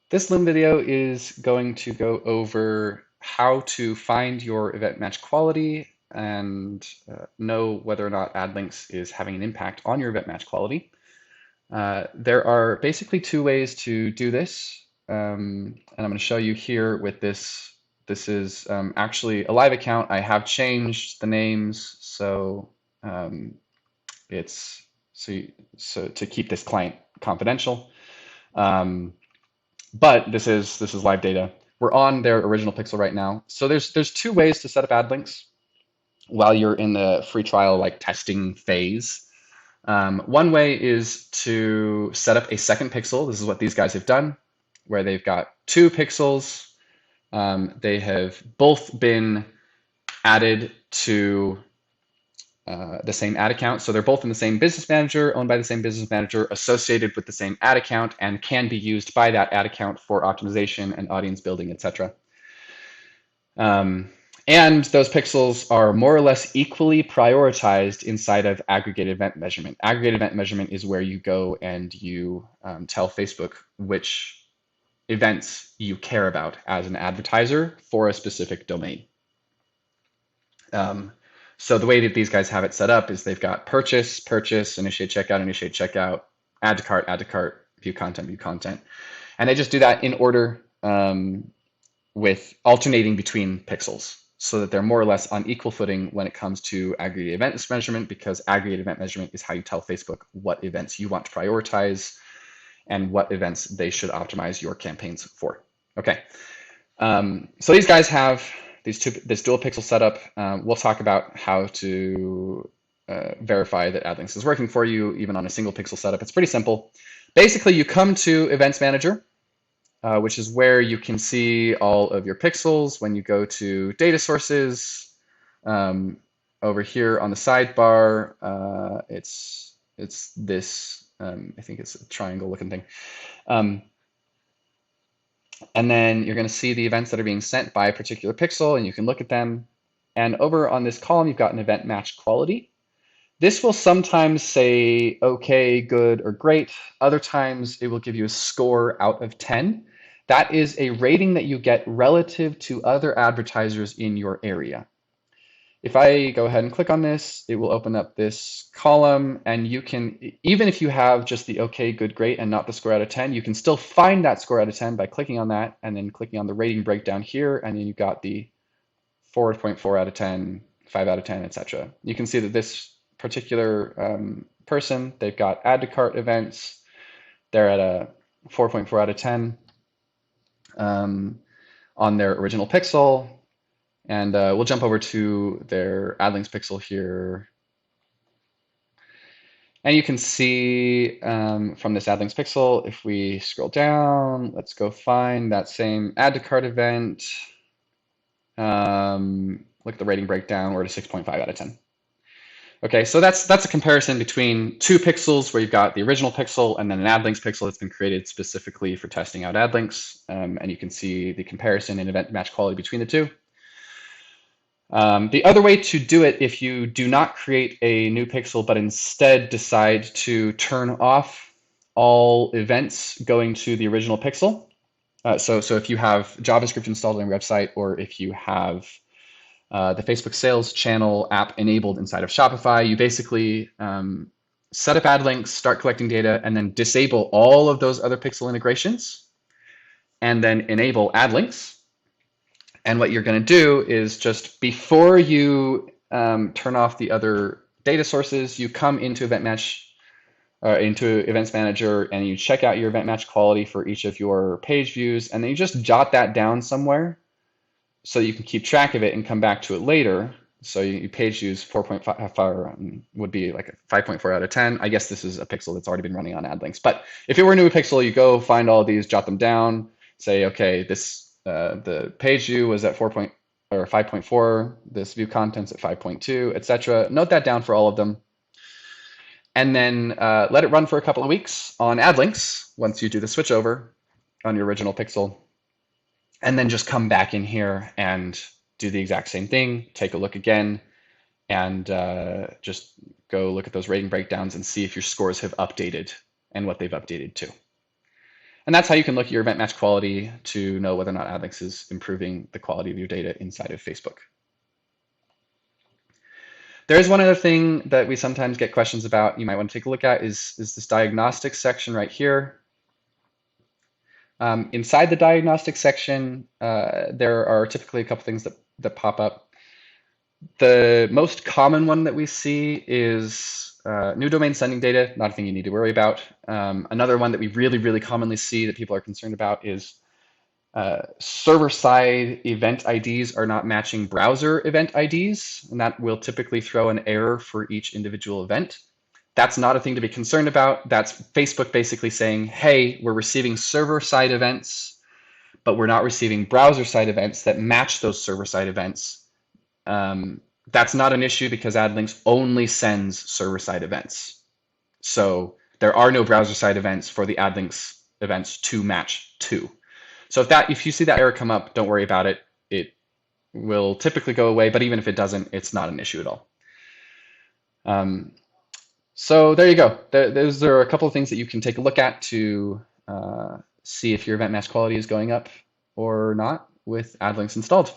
This Loom video is going to go over how to find your event match quality and know whether or not AdLinks is having an impact on your event match quality. There are basically two ways to do this, and I'm going to show you here with this. This is actually a live account. I have changed the names, so it's so to keep this client confidential. Um, but this is live data. We're on their original pixel right now. So there's two ways to set up ad links while you're in the free trial like testing phase. One way is to set up a second pixel. This is what these guys have done, where they've got two pixels. They have both been added to the same ad account. So they're both in the same business manager, owned by the same business manager, associated with the same ad account, and can be used by that ad account for optimization and audience building, etc. And those pixels are more or less equally prioritized inside of aggregate event measurement. Aggregate event measurement is where you go and you tell Facebook which events you care about as an advertiser for a specific domain. So the way that these guys have it set up is they've got purchase, initiate checkout, add to cart, view content. And they just do that in order with alternating between pixels so that they're more or less on equal footing when it comes to aggregate event measurement, because aggregate event measurement is how you tell Facebook what events you want to prioritize and what events they should optimize your campaigns for. Okay, so these guys have this dual pixel setup. We'll talk about how to verify that AdLinks is working for you, even on a single pixel setup. It's pretty simple. Basically, you come to Events Manager, which is where you can see all of your pixels. When you go to data sources, over here on the sidebar, it's this, I think it's a triangle looking thing. And then you're going to see the events that are being sent by a particular pixel, and you can look at them. And over on this column, you've got an event match quality. This will sometimes say okay, good, or great. Other times it will give you a score out of 10. That is a rating that you get relative to other advertisers in your area. If I go ahead and click on this, it will open up this column, and you can, even if you have just the okay, good, great, and not the score out of 10, you can still find that score out of 10 by clicking on that and then clicking on the rating breakdown here, and then you've got the 4.4 out of 10, 5 out of 10, etc. You can see that this particular person, they've got add to cart events. They're at a 4.4 out of 10 on their original pixel. And we'll jump over to their AdLinks pixel here. And you can see from this AdLinks pixel, if we scroll down, let's go find that same add to cart event. Look at the rating breakdown, we're at a 6.5 out of 10. Okay, so that's a comparison between two pixels where you've got the original pixel and then an AdLinks pixel that's been created specifically for testing out AdLinks. And you can see the comparison in event match quality between the two. The other way to do it, if you do not create a new pixel, but instead decide to turn off all events going to the original pixel. So if you have JavaScript installed on your website, or if you have the Facebook sales channel app enabled inside of Shopify, you basically set up AdLinks, start collecting data, and then disable all of those other pixel integrations, and then enable AdLinks. And what you're going to do is just before you turn off the other data sources, you come into into Events Manager, and you check out your event match quality for each of your page views, and then you just jot that down somewhere so you can keep track of it and come back to it later. So you page views 4.5 would be like a 5.4 out of 10. I guess this is a pixel that's already been running on AdLinks. But if it were a new pixel, you go find all these, jot them down, say, okay, this the page view was at 5.4, this view content's at 5.2, etc. Note that down for all of them. And then let it run for a couple of weeks on AdLinks once you do the switch over on your original pixel. And then just come back in here and do the exact same thing, take a look again, and just go look at those rating breakdowns and see if your scores have updated and what they've updated to. And that's how you can look at your event match quality to know whether or not AdLinks is improving the quality of your data inside of Facebook. There is one other thing that we sometimes get questions about you might want to take a look at is this diagnostics section right here. Inside the diagnostics section, there are typically a couple things that pop up. The most common one that we see is new domain sending data, not a thing you need to worry about. Another one that we really commonly see that people are concerned about is server-side event IDs are not matching browser event IDs, and that will typically throw an error for each individual event. That's not a thing to be concerned about. That's Facebook basically saying, hey, we're receiving server-side events, but we're not receiving browser-side events that match those server-side events. That's not an issue because AdLinks only sends server-side events. So there are no browser-side events for the AdLinks events to match to. So if you see that error come up, don't worry about it. It will typically go away, but even if it doesn't, it's not an issue at all. So there you go. Those are a couple of things that you can take a look at to see if your event match quality is going up or not with AdLinks installed.